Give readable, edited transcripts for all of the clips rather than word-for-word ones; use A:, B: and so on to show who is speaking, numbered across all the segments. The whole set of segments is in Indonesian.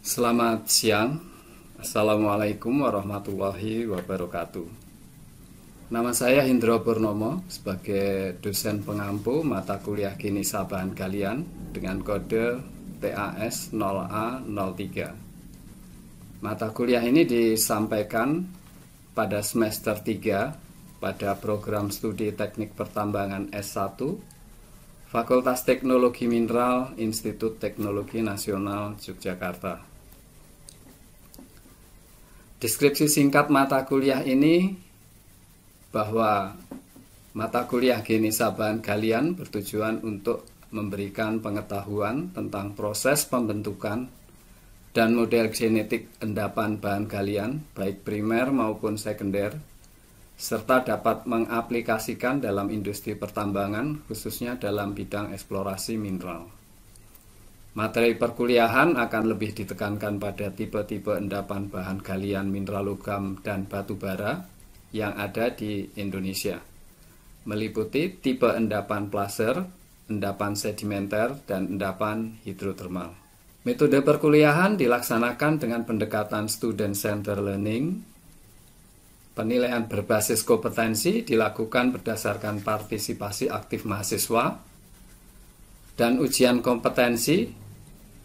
A: Selamat siang. Assalamualaikum warahmatullahi wabarakatuh. Nama saya Hindro Purnomo sebagai dosen pengampu mata kuliah Genisa Bahan Galian dengan kode TAS 0A03. Mata kuliah ini disampaikan pada semester 3 pada program studi teknik pertambangan S1 Fakultas Teknologi Mineral Institut Teknologi Nasional Yogyakarta. Deskripsi singkat mata kuliah ini bahwa mata kuliah Genisa Bahan Galian bertujuan untuk memberikan pengetahuan tentang proses pembentukan dan model genetik endapan bahan galian baik primer maupun sekunder, serta dapat mengaplikasikan dalam industri pertambangan khususnya dalam bidang eksplorasi mineral. Materi perkuliahan akan lebih ditekankan pada tipe-tipe endapan bahan galian mineral logam dan batu bara yang ada di Indonesia, meliputi tipe endapan placer, endapan sedimenter, dan endapan hidrotermal. Metode perkuliahan dilaksanakan dengan pendekatan student-centered learning. Penilaian berbasis kompetensi dilakukan berdasarkan partisipasi aktif mahasiswa, dan ujian kompetensi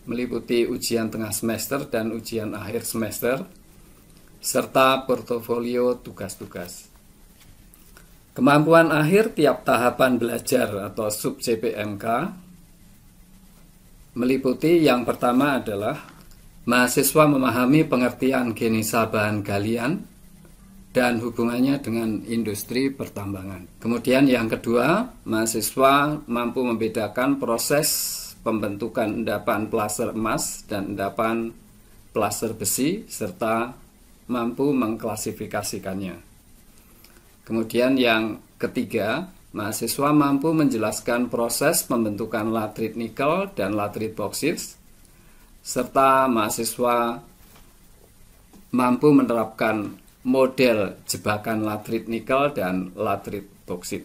A: meliputi ujian tengah semester dan ujian akhir semester, serta portofolio tugas-tugas. Kemampuan akhir tiap tahapan belajar atau sub-CPMK meliputi yang pertama adalah mahasiswa memahami pengertian genisa bahan galian dan hubungannya dengan industri pertambangan. Kemudian yang kedua, mahasiswa mampu membedakan proses pembentukan endapan placer emas dan endapan placer besi, serta mampu mengklasifikasikannya. Kemudian yang ketiga, mahasiswa mampu menjelaskan proses pembentukan latrit nikel dan latrit boksit, serta mahasiswa mampu menerapkan model jebakan latrit nikel dan latrit boksit.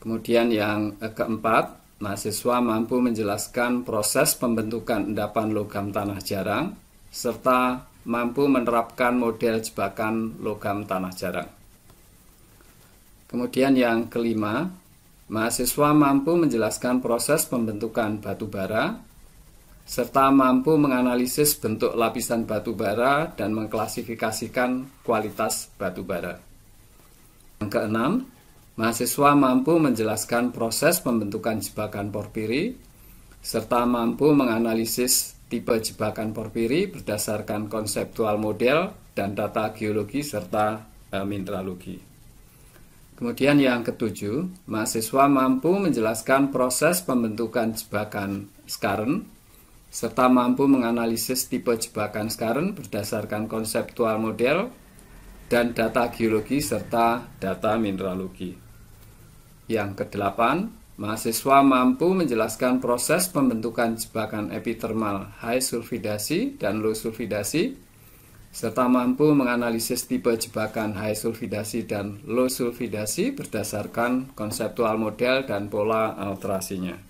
A: Kemudian yang keempat, mahasiswa mampu menjelaskan proses pembentukan endapan logam tanah jarang, serta mampu menerapkan model jebakan logam tanah jarang. Kemudian yang kelima, mahasiswa mampu menjelaskan proses pembentukan batu bara, serta mampu menganalisis bentuk lapisan batu bara dan mengklasifikasikan kualitas batu bara. Yang keenam, mahasiswa mampu menjelaskan proses pembentukan jebakan porfiri, serta mampu menganalisis tipe jebakan porfiri berdasarkan konseptual model dan data geologi serta mineralogi. Kemudian yang ketujuh, mahasiswa mampu menjelaskan proses pembentukan jebakan skarn, serta mampu menganalisis tipe jebakan skarn berdasarkan konseptual model dan data geologi serta data mineralogi. Yang kedelapan, mahasiswa mampu menjelaskan proses pembentukan jebakan epithermal high sulfidasi dan low sulfidasi, serta mampu menganalisis tipe jebakan high sulfidasi dan low sulfidasi berdasarkan konseptual model dan pola alterasinya.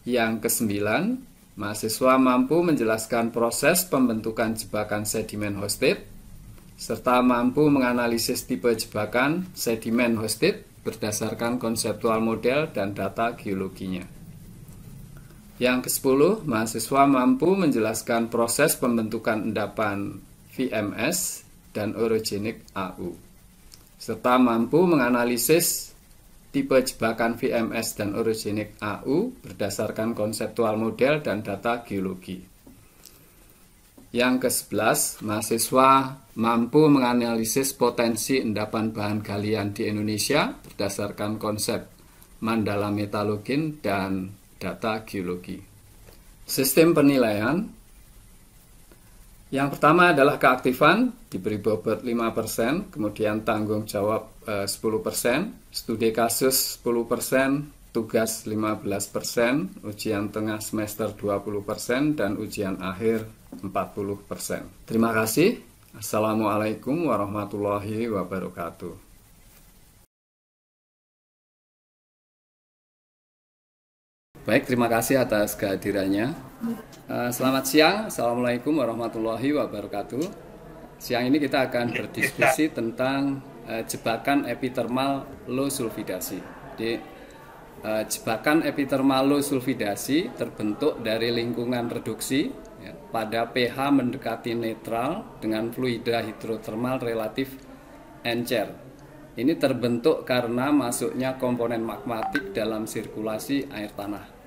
A: Yang kesembilan, mahasiswa mampu menjelaskan proses pembentukan jebakan sedimen hosted, serta mampu menganalisis tipe jebakan sedimen hosted berdasarkan konseptual model dan data geologinya. Yang ke-10, mahasiswa mampu menjelaskan proses pembentukan endapan VMS dan orogenik AU, serta mampu menganalisis tipe jebakan VMS dan orogenik AU berdasarkan konseptual model dan data geologi. Yang ke-11, mahasiswa mampu menganalisis potensi endapan bahan galian di Indonesia berdasarkan konsep Mandala Metallurgin dan data geologi. Sistem penilaian. Yang pertama adalah keaktifan, diberi bobot 5%, kemudian tanggung jawab 10%, studi kasus 10%, tugas 15%, ujian tengah semester 20%, dan ujian akhir 40%. Terima kasih. Assalamualaikum warahmatullahi wabarakatuh. Baik, terima kasih atas kehadirannya. Selamat siang, Assalamualaikum warahmatullahi wabarakatuh. Siang ini kita akan berdiskusi tentang jebakan epitermal low sulfidasi. Jadi, jebakan epitermal low sulfidasi terbentuk dari lingkungan reduksi ya, pada pH mendekati netral dengan fluida hidrotermal relatif encer. Ini terbentuk karena masuknya komponen magmatik dalam sirkulasi air tanah.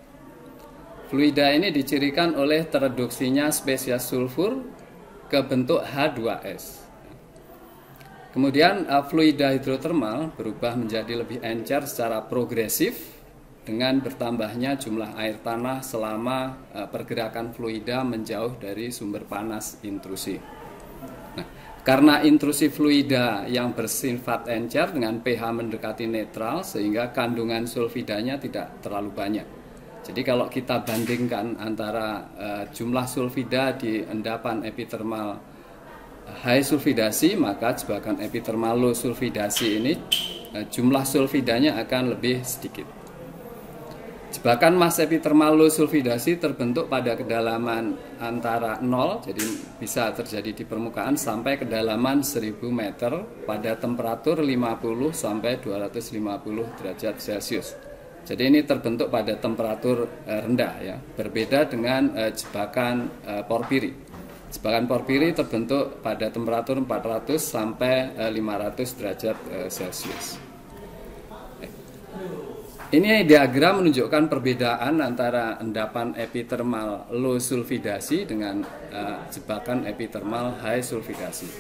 A: Fluida ini dicirikan oleh tereduksinya spesies sulfur ke bentuk H2S. Kemudian fluida hidrotermal berubah menjadi lebih encer secara progresif dengan bertambahnya jumlah air tanah selama pergerakan fluida menjauh dari sumber panas intrusi. Nah, karena intrusi fluida yang bersifat encer dengan pH mendekati netral sehingga kandungan sulfidanya tidak terlalu banyak. Jadi kalau kita bandingkan antara jumlah sulfida di endapan epitermal high sulfidasi, maka jebakan epitermal low sulfidasi ini jumlah sulfidanya akan lebih sedikit. Jebakan mas epitermal low sulfidasi terbentuk pada kedalaman antara 0, jadi bisa terjadi di permukaan, sampai kedalaman 1000 meter pada temperatur 50 sampai 250 derajat Celcius. Jadi ini terbentuk pada temperatur rendah ya, berbeda dengan jebakan porfiri. Jebakan porfiri terbentuk pada temperatur 400 sampai 500 derajat Celcius. Ini diagram menunjukkan perbedaan antara endapan epitermal low sulfidasi dengan jebakan epitermal high sulfidasi.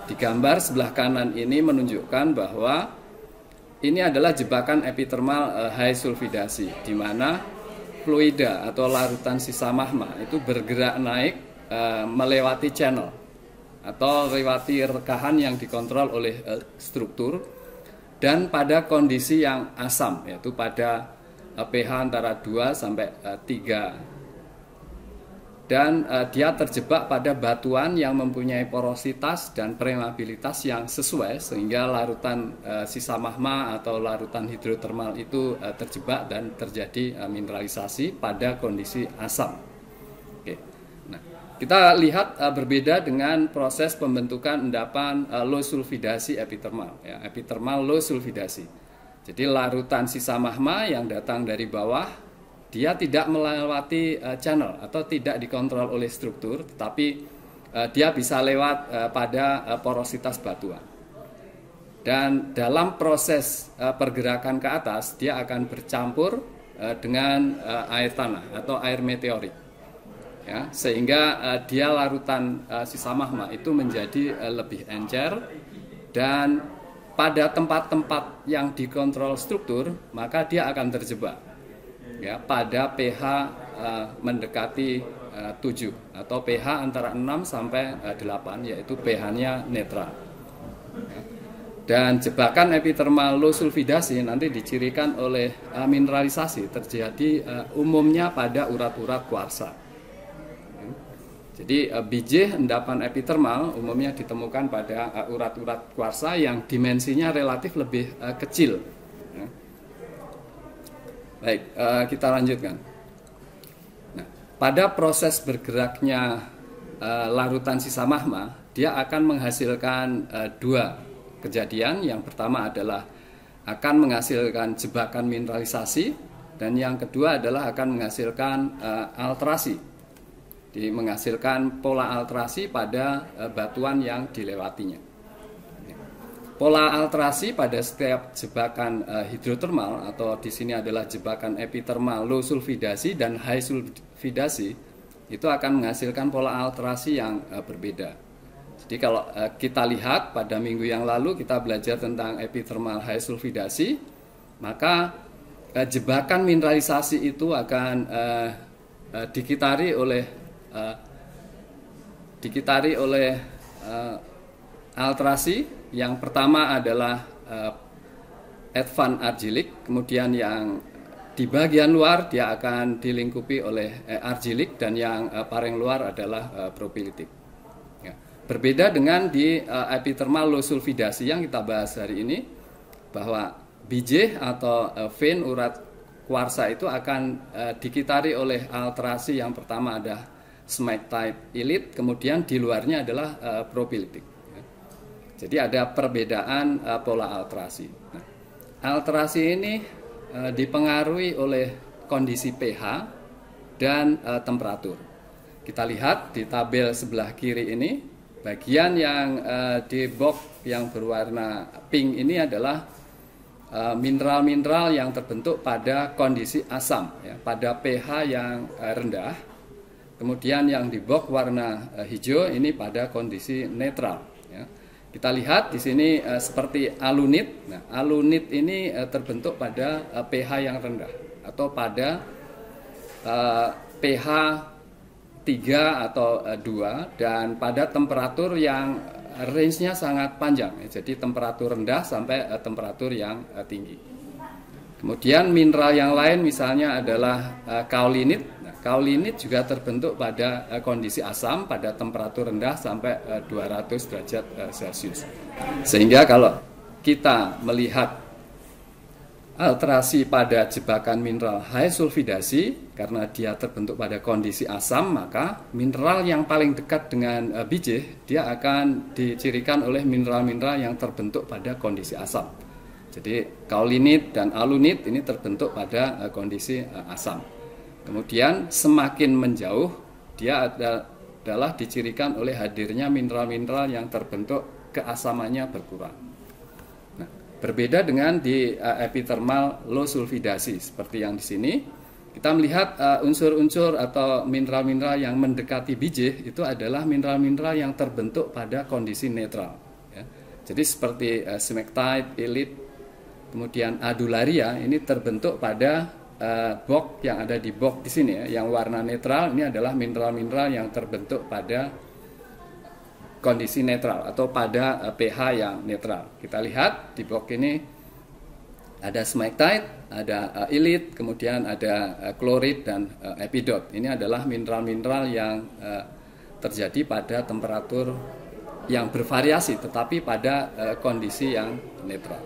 A: Di gambar sebelah kanan ini menunjukkan bahwa ini adalah jebakan epitermal high sulfidasi, di mana fluida atau larutan sisa magma itu bergerak naik melewati channel atau melewati rekahan yang dikontrol oleh struktur, dan pada kondisi yang asam, yaitu pada pH antara 2 sampai 3. Dan dia terjebak pada batuan yang mempunyai porositas dan permeabilitas yang sesuai, sehingga larutan sisa magma atau larutan hidrotermal itu terjebak dan terjadi mineralisasi pada kondisi asam. Oke. Nah, kita lihat berbeda dengan proses pembentukan endapan low sulfidasi epitermal, ya, epitermal low sulfidasi. Jadi larutan sisa magma yang datang dari bawah, dia tidak melewati channel atau tidak dikontrol oleh struktur, tetapi dia bisa lewat pada porositas batuan. Dan dalam proses pergerakan ke atas, dia akan bercampur dengan air tanah atau air meteorit. Ya, sehingga dia larutan sisa magma itu menjadi lebih encer, dan pada tempat-tempat yang dikontrol struktur maka dia akan terjebak ya pada pH mendekati 7 atau pH antara 6 sampai 8, yaitu pH-nya netral. Ya. Dan jebakan epitermal low sulfidasi nanti dicirikan oleh mineralisasi, terjadi umumnya pada urat-urat kuarsa. Jadi biji endapan epitermal umumnya ditemukan pada urat-urat kuarsa yang dimensinya relatif lebih kecil. Baik, kita lanjutkan. Nah, pada proses bergeraknya larutan sisa magma, dia akan menghasilkan dua kejadian. Yang pertama adalah akan menghasilkan jebakan mineralisasi, dan yang kedua adalah akan menghasilkan alterasi. Menghasilkan pola alterasi pada batuan yang dilewatinya. Pola alterasi pada setiap jebakan hidrotermal, atau di sini adalah jebakan epitermal low sulfidasi dan high sulfidasi, itu akan menghasilkan pola alterasi yang berbeda. Jadi kalau kita lihat pada minggu yang lalu kita belajar tentang epitermal high sulfidasi, maka jebakan mineralisasi itu akan dikitari oleh alterasi. Yang pertama adalah advanced argilik, kemudian yang di bagian luar dia akan dilingkupi oleh argilik, dan yang paling luar adalah propilitik. Ya. Berbeda dengan di epitermal low sulfidasi yang kita bahas hari ini, bahwa biji atau vein urat kuarsa itu akan dikitari oleh alterasi. Yang pertama ada smectite elite, kemudian di luarnya adalah propylitic. Jadi ada perbedaan pola alterasi. Nah, alterasi ini dipengaruhi oleh kondisi pH dan temperatur. Kita lihat di tabel sebelah kiri ini, bagian yang di box yang berwarna pink ini adalah mineral-mineral yang terbentuk pada kondisi asam, ya, pada pH yang rendah. Kemudian yang di box warna hijau ini pada kondisi netral. Ya. Kita lihat di sini seperti alunit. Nah, alunit ini terbentuk pada pH yang rendah atau pada pH 3 atau 2 dan pada temperatur yang range-nya sangat panjang. Jadi temperatur rendah sampai temperatur yang tinggi. Kemudian mineral yang lain misalnya adalah kaolinit. Nah, kaolinit juga terbentuk pada kondisi asam pada temperatur rendah sampai 200 derajat Celcius. Sehingga kalau kita melihat alterasi pada jebakan mineral high sulfidasi, karena dia terbentuk pada kondisi asam, maka mineral yang paling dekat dengan biji dia akan dicirikan oleh mineral-mineral yang terbentuk pada kondisi asam. Jadi kaolinit dan alunit ini terbentuk pada kondisi asam. Kemudian semakin menjauh dia adalah dicirikan oleh hadirnya mineral-mineral yang terbentuk keasamannya berkurang. Nah, berbeda dengan di epithermal low sulfidasi seperti yang di sini. Kita melihat unsur-unsur atau mineral-mineral yang mendekati biji itu adalah mineral-mineral yang terbentuk pada kondisi netral. Ya. Jadi seperti smectite, elite, kemudian adularia ini terbentuk pada box yang ada di box di sini ya, yang warna netral ini adalah mineral-mineral yang terbentuk pada kondisi netral atau pada pH yang netral. Kita lihat di box ini ada smectite, ada elite, kemudian ada klorid dan epidot. Ini adalah mineral-mineral yang terjadi pada temperatur yang bervariasi tetapi pada kondisi yang netral.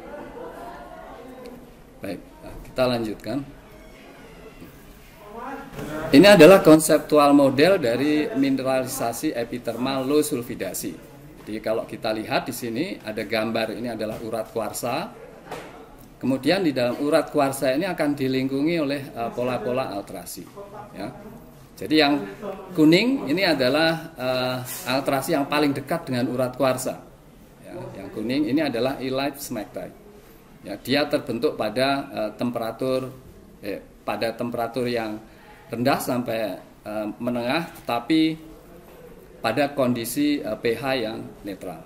A: Baik, kita lanjutkan. Ini adalah konseptual model dari mineralisasi epithermal low sulfidasi. Jadi kalau kita lihat di sini ada gambar, ini adalah urat kuarsa. Kemudian di dalam urat kuarsa ini akan dilingkungi oleh pola-pola alterasi. Ya. Jadi yang kuning ini adalah alterasi yang paling dekat dengan urat kuarsa. Ya, yang kuning ini adalah elite smectite. Ya, dia terbentuk pada temperatur yang rendah sampai menengah, tetapi pada kondisi pH yang netral.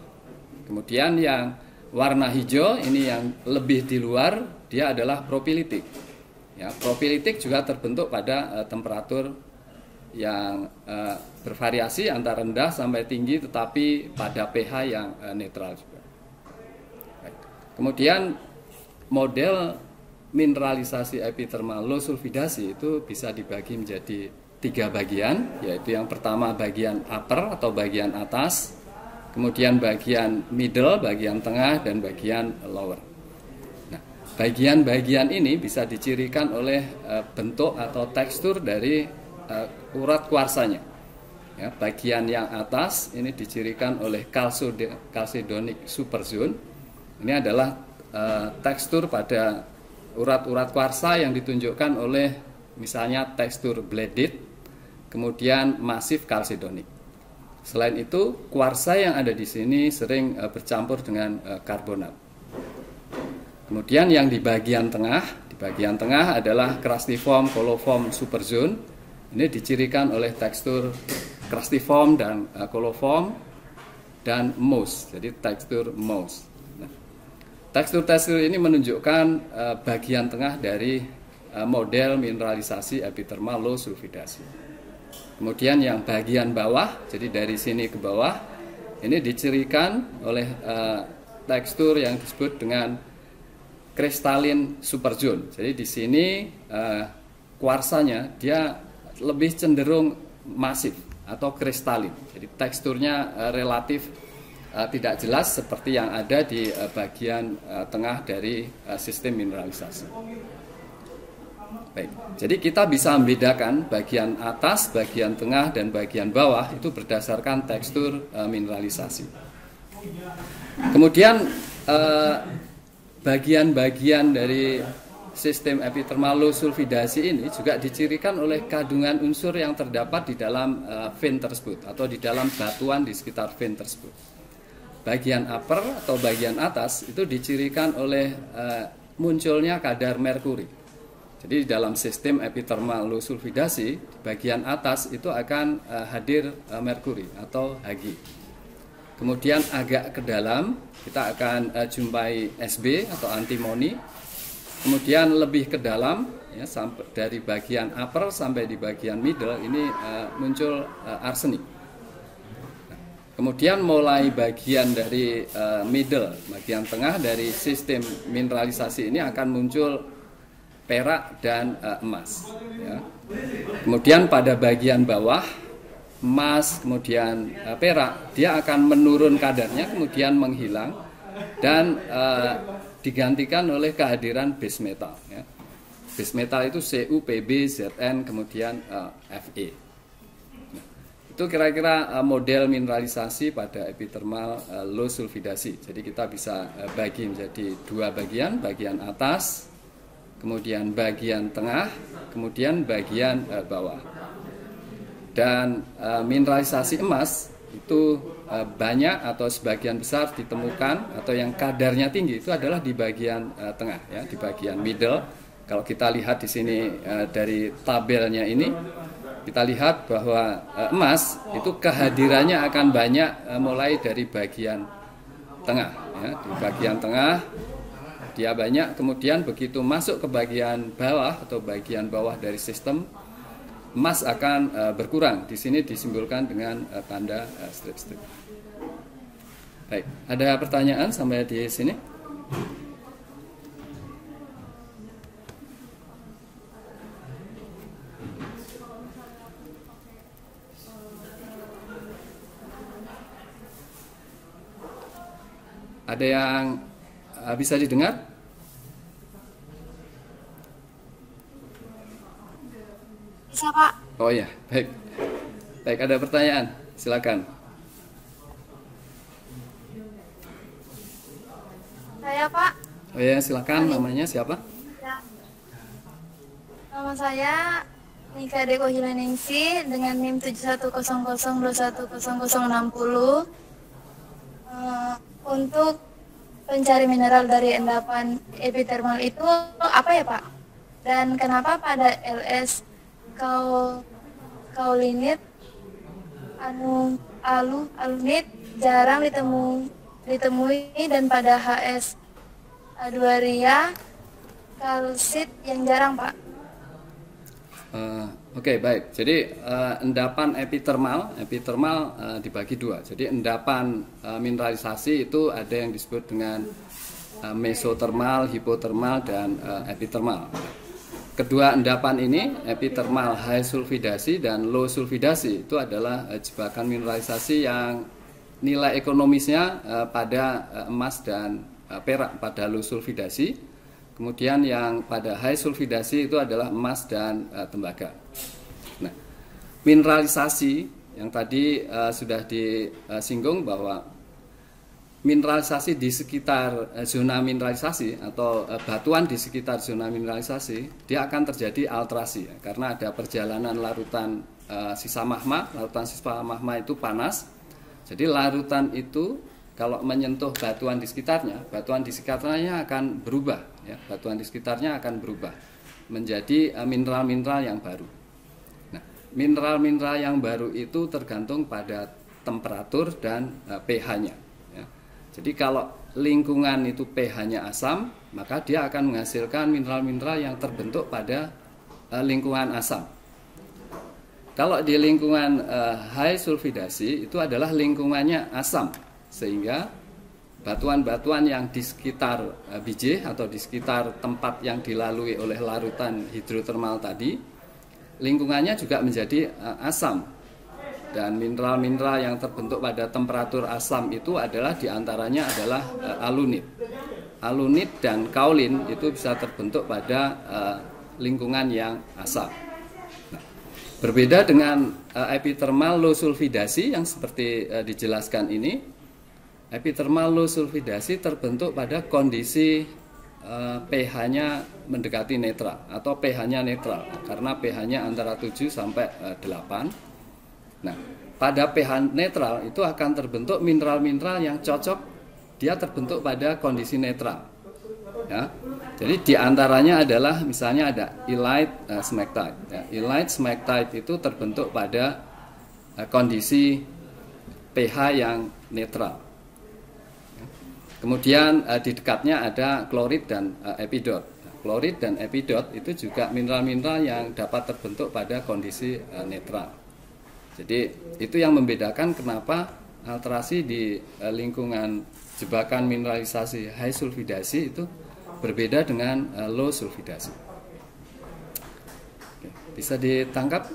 A: Kemudian yang warna hijau ini yang lebih di luar, dia adalah propylitic. Ya, propylitic juga terbentuk pada temperatur yang bervariasi antara rendah sampai tinggi, tetapi pada pH yang netral juga. Baik. Kemudian model mineralisasi epithermal low sulfidasi itu bisa dibagi menjadi 3 bagian, yaitu yang pertama bagian upper atau bagian atas, kemudian bagian middle, bagian tengah, dan bagian lower. Nah, bagian-bagian ini bisa dicirikan oleh bentuk atau tekstur dari urat kuarsanya. Ya, bagian yang atas ini dicirikan oleh chalcedonic superzone. Ini adalah tekstur pada urat-urat kuarsa yang ditunjukkan oleh misalnya tekstur bladed, kemudian masif chalcedonic. Selain itu, kuarsa yang ada di sini sering bercampur dengan karbonat. Kemudian yang di bagian tengah adalah crustiform coliform superzone. Ini dicirikan oleh tekstur crustiform dan coliform dan mousse. Jadi tekstur mousse. Tekstur-tekstur ini menunjukkan bagian tengah dari model mineralisasi epithermal low sulfidasi. Kemudian yang bagian bawah, jadi dari sini ke bawah, ini dicirikan oleh tekstur yang disebut dengan crystalline superzone. Jadi di sini kuarsanya dia lebih cenderung masif atau kristalin. Jadi teksturnya relatif tidak jelas seperti yang ada di bagian tengah dari sistem mineralisasi. Baik, jadi kita bisa membedakan bagian atas, bagian tengah, dan bagian bawah itu berdasarkan tekstur mineralisasi. Kemudian bagian-bagian dari sistem epithermal low sulfidasi ini juga dicirikan oleh kandungan unsur yang terdapat di dalam vein tersebut atau di dalam batuan di sekitar vein tersebut. Bagian upper atau bagian atas itu dicirikan oleh munculnya kadar merkuri. Jadi di dalam sistem epithermal low sulfidasi, di bagian atas itu akan hadir merkuri atau Hg. Kemudian agak ke dalam kita akan jumpai Sb atau antimoni. Kemudian lebih ke dalam ya, sampai dari bagian upper sampai di bagian middle ini muncul arsenik. Kemudian mulai bagian dari middle, bagian tengah dari sistem mineralisasi ini akan muncul perak dan emas ya. Kemudian pada bagian bawah emas kemudian perak dia akan menurun kadarnya kemudian menghilang dan digantikan oleh kehadiran base metal ya. Base metal itu Cu, Pb, Zn kemudian Fe. Nah, itu kira-kira model mineralisasi pada epithermal low sulfidasi. Jadi kita bisa bagi menjadi dua bagian, bagian atas kemudian bagian tengah, kemudian bagian bawah. Dan mineralisasi emas itu banyak atau sebagian besar ditemukan atau yang kadarnya tinggi itu adalah di bagian tengah ya, di bagian middle. Kalau kita lihat di sini dari tabelnya ini, kita lihat bahwa emas itu kehadirannya akan banyak mulai dari bagian tengah ya, di bagian tengah dia banyak, kemudian begitu masuk ke bagian bawah atau bagian bawah dari sistem, emas akan berkurang. Di sini disimbolkan dengan tanda strip-strip. Baik, ada pertanyaan sampai di sini? Ada yang bisa didengar?
B: Bisa, Pak.
A: Oh ya, baik. Baik, ada pertanyaan? Silakan.
B: Saya, Pak.
A: Oh ya, silakan. Namanya siapa?
B: Ya. Nama saya Nika Deko Hilaningsi dengan NIM 7100210060. Untuk pencari mineral dari endapan epithermal itu apa ya, Pak? Dan kenapa pada LS kaulinit alunit jarang ditemui dan pada HS aduaria kalsit yang jarang, Pak?
A: Oke, baik. Jadi endapan epithermal dibagi dua. Jadi endapan mineralisasi itu ada yang disebut dengan mesothermal, hipothermal, dan epithermal. Kedua endapan ini, epithermal high sulfidasi dan low sulfidasi, itu adalah jebakan mineralisasi yang nilai ekonomisnya pada emas dan perak pada low sulfidasi. Kemudian yang pada high sulfidasi itu adalah emas dan tembaga. Nah, mineralisasi yang tadi sudah disinggung bahwa mineralisasi di sekitar zona mineralisasi atau batuan di sekitar zona mineralisasi dia akan terjadi alterasi ya, karena ada perjalanan larutan sisa magma. Larutan sisa magma itu panas. Jadi larutan itu kalau menyentuh batuan di sekitarnya akan berubah ya, batuan di sekitarnya akan berubah menjadi mineral-mineral yang baru. Nah, mineral-mineral yang baru itu tergantung pada temperatur dan pH-nya ya. Jadi kalau lingkungan itu pH-nya asam, maka dia akan menghasilkan mineral-mineral yang terbentuk pada lingkungan asam. Kalau di lingkungan high sulfidasi itu adalah lingkungannya asam, sehingga batuan-batuan yang di sekitar biji atau di sekitar tempat yang dilalui oleh larutan hidrotermal tadi, lingkungannya juga menjadi asam. Dan mineral-mineral yang terbentuk pada temperatur asam itu adalah diantaranya adalah alunit. Alunit dan kaolin itu bisa terbentuk pada lingkungan yang asam. Nah, berbeda dengan epithermal low sulfidasi yang seperti dijelaskan ini, epithermal low sulfidasi terbentuk pada kondisi pH-nya mendekati netral atau pH-nya netral karena pH-nya antara 7 sampai 8. Nah, pada pH netral itu akan terbentuk mineral-mineral yang cocok, dia terbentuk pada kondisi netral. Ya. Jadi diantaranya adalah misalnya ada elite smectite. Ya. Elite smectite itu terbentuk pada kondisi pH yang netral. Kemudian di dekatnya ada klorid dan epidot. Klorid dan epidot itu juga mineral-mineral yang dapat terbentuk pada kondisi netral. Jadi itu yang membedakan kenapa alterasi di lingkungan jebakan mineralisasi high sulfidasi itu berbeda dengan low sulfidasi. Oke, bisa ditangkap?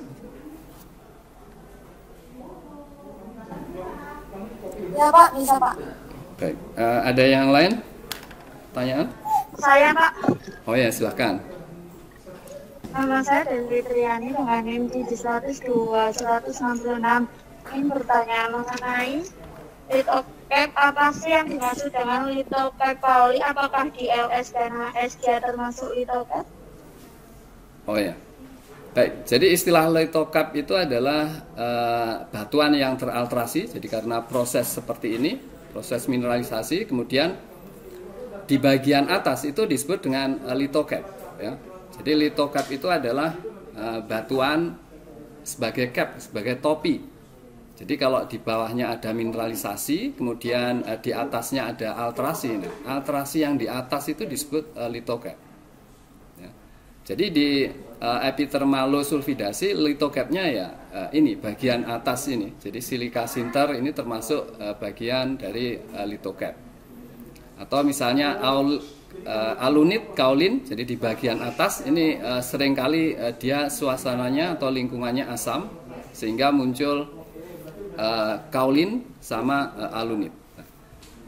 B: Ya Pak, bisa Pak.
A: Baik, ada yang lain? Pertanyaan?
B: Saya Pak.
A: Oh ya, silahkan.
B: Nama saya Dewi Triani dengan NIM 102-166. Ingin bertanya mengenai litocap, apa sih yang dimaksud dengan litocap Pauli? Apakah di LS dan HS dia termasuk litocap?
A: Oh ya. Baik, jadi istilah litocap itu adalah batuan yang teralterasi. Jadi karena proses seperti ini, proses mineralisasi, kemudian di bagian atas itu disebut dengan litocap. Ya. Jadi litocap itu adalah batuan sebagai cap, sebagai topi. Jadi kalau di bawahnya ada mineralisasi, kemudian di atasnya ada alterasi. Nah, alterasi yang di atas itu disebut litocap. Ya. Jadi di epithermal low sulfidasi, litocapnya ya ini bagian atas ini. Jadi silika sinter ini termasuk bagian dari litocap. Atau misalnya alunit, kaolin, jadi di bagian atas ini seringkali dia suasananya atau lingkungannya asam sehingga muncul kaolin sama alunit.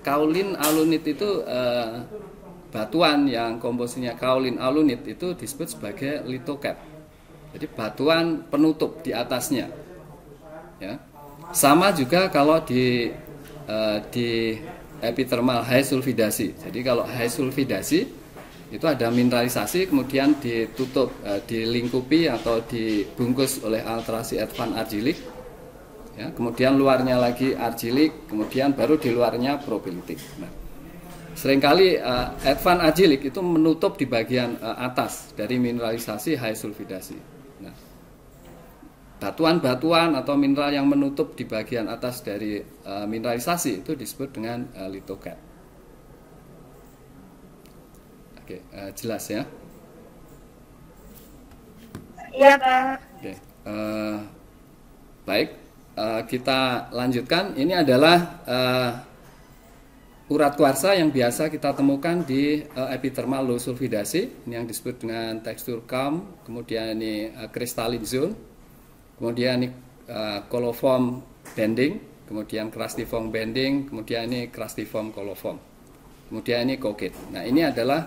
A: Kaolin alunit itu batuan yang komposisinya kaolin alunit itu disebut sebagai litocap. Jadi batuan penutup di atasnya. Ya. Sama juga kalau di epithermal high sulfidasi. Jadi kalau high sulfidasi itu ada mineralisasi kemudian ditutup, dilingkupi atau dibungkus oleh alterasi advan argilik. Ya, kemudian luarnya lagi argilik, kemudian baru di luarnya propilitik. Nah, seringkali advan argilik itu menutup di bagian atas dari mineralisasi high sulfidasi. Nah, batuan-batuan atau mineral yang menutup di bagian atas dari mineralisasi itu disebut dengan litocap. Oke, jelas ya?
B: Iya Pak.
A: Oke, baik, kita lanjutkan. Ini adalah urat kuarsa yang biasa kita temukan di epithermal low sulfidasi. Ini yang disebut dengan tekstur calm, kemudian ini crystalline zone. Kemudian ini coliform bending, kemudian crustiform bending, kemudian ini crustiform coliform, kemudian ini cockade. Nah, ini adalah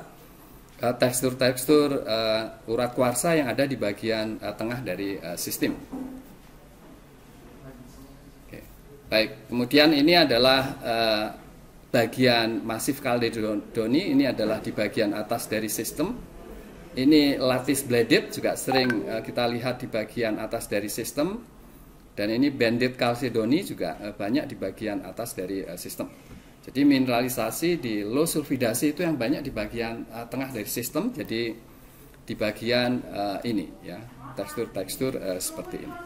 A: tekstur-tekstur urat kuarsa yang ada di bagian tengah dari sistem. Oke. Baik, kemudian ini adalah bagian masif Caledoni, ini adalah di bagian atas dari sistem. Ini lattice bladed juga sering kita lihat di bagian atas dari sistem. Dan ini banded chalcedony juga banyak di bagian atas dari sistem. Jadi mineralisasi di low sulfidasi itu yang banyak di bagian tengah dari sistem. Jadi di bagian ini ya, tekstur-tekstur seperti ini.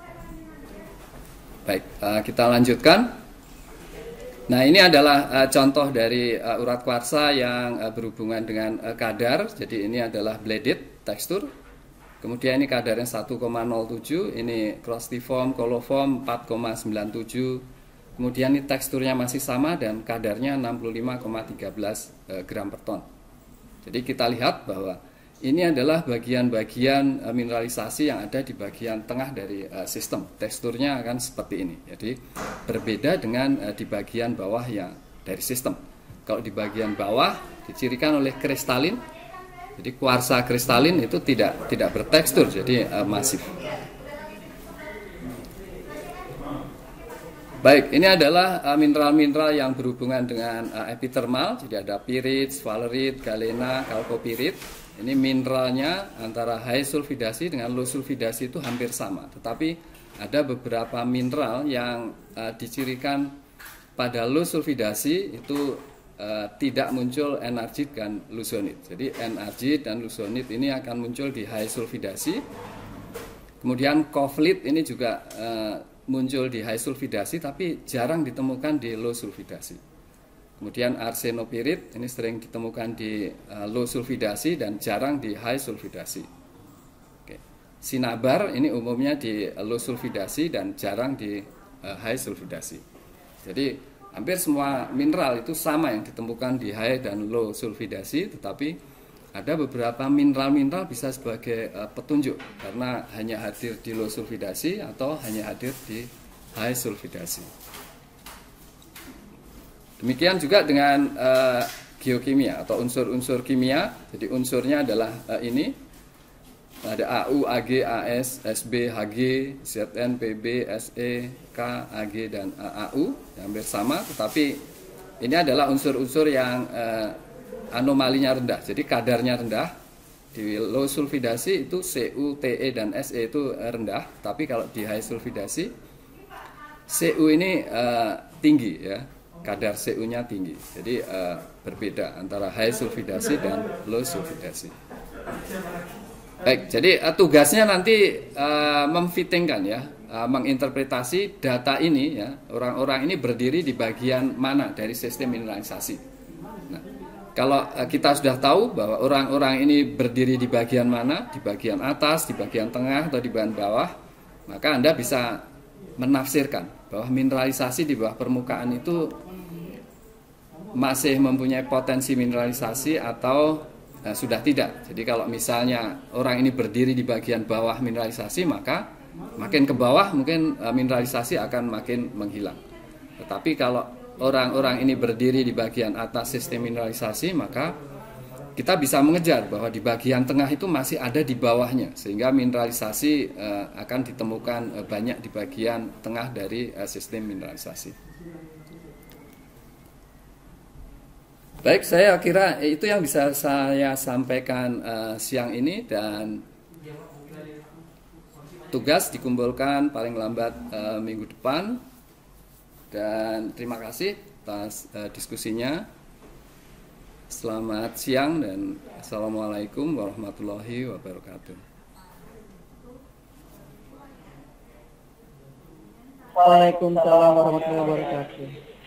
A: Baik, kita lanjutkan. Nah, ini adalah contoh dari urat kuarsa yang berhubungan dengan kadar. Jadi ini adalah bladed tekstur. Kemudian ini kadarnya 1,07, ini crustiform, coliform 4,97. Kemudian ini teksturnya masih sama dan kadarnya 65,13 gram per ton. Jadi kita lihat bahwa ini adalah bagian-bagian mineralisasi yang ada di bagian tengah dari sistem. Teksturnya akan seperti ini. Jadi berbeda dengan di bagian bawah yang dari sistem. Kalau di bagian bawah dicirikan oleh kristalin, Jadi kuarsa kristalin itu tidak bertekstur, jadi masif. Baik, ini adalah mineral-mineral yang berhubungan dengan epithermal. Jadi ada pirit, sphalerit, galena, kalkopirit. Ini mineralnya antara high sulfidasi dengan low sulfidasi itu hampir sama. Tetapi ada beberapa mineral yang dicirikan pada low sulfidasi itu tidak muncul enargit dan luzonit. Jadi enargit dan luzonit ini akan muncul di high sulfidasi. Kemudian koflit ini juga muncul di high sulfidasi tapi jarang ditemukan di low sulfidasi. Kemudian arsenopirit ini sering ditemukan di low sulfidasi dan jarang di high sulfidasi. Oke. Sinabar ini umumnya di low sulfidasi dan jarang di high sulfidasi. Jadi hampir semua mineral itu sama yang ditemukan di high dan low sulfidasi, tetapi ada beberapa mineral-mineral bisa sebagai petunjuk karena hanya hadir di low sulfidasi atau hanya hadir di high sulfidasi. Demikian juga dengan geokimia atau unsur-unsur kimia. Jadi unsurnya adalah ini. Ada AU, AG, AS, SB, HG, ZN, PB, SE, K, AG, dan AU. Hampir sama, tetapi ini adalah unsur-unsur yang anomalinya rendah. Jadi kadarnya rendah. Di low sulfidasi itu Cu, Te, dan Se itu rendah. Tapi kalau di high sulfidasi, Cu ini tinggi ya. Kadar Cu-nya tinggi. Jadi berbeda antara high sulfidasi dan low sulfidasi. Baik, jadi tugasnya nanti memfittingkan ya, menginterpretasi data ini ya, orang-orang ini berdiri di bagian mana dari sistem mineralisasi. Nah, kalau kita sudah tahu bahwa orang-orang ini berdiri di bagian mana, di bagian atas, di bagian tengah, atau di bagian bawah, maka Anda bisa menafsirkan bahwa mineralisasi di bawah permukaan itu masih mempunyai potensi mineralisasi atau sudah tidak. Jadi kalau misalnya orang ini berdiri di bagian bawah mineralisasi, maka makin ke bawah mungkin mineralisasi akan makin menghilang. Tetapi kalau orang-orang ini berdiri di bagian atas sistem mineralisasi, maka kita bisa mengejar bahwa di bagian tengah itu masih ada di bawahnya, sehingga mineralisasi akan ditemukan banyak di bagian tengah dari sistem mineralisasi. Baik, saya kira itu yang bisa saya sampaikan siang ini, dan tugas dikumpulkan paling lambat minggu depan. Dan terima kasih atas diskusinya. Selamat siang dan assalamualaikum warahmatullahi wabarakatuh.
C: Waalaikumsalam warahmatullahi wabarakatuh.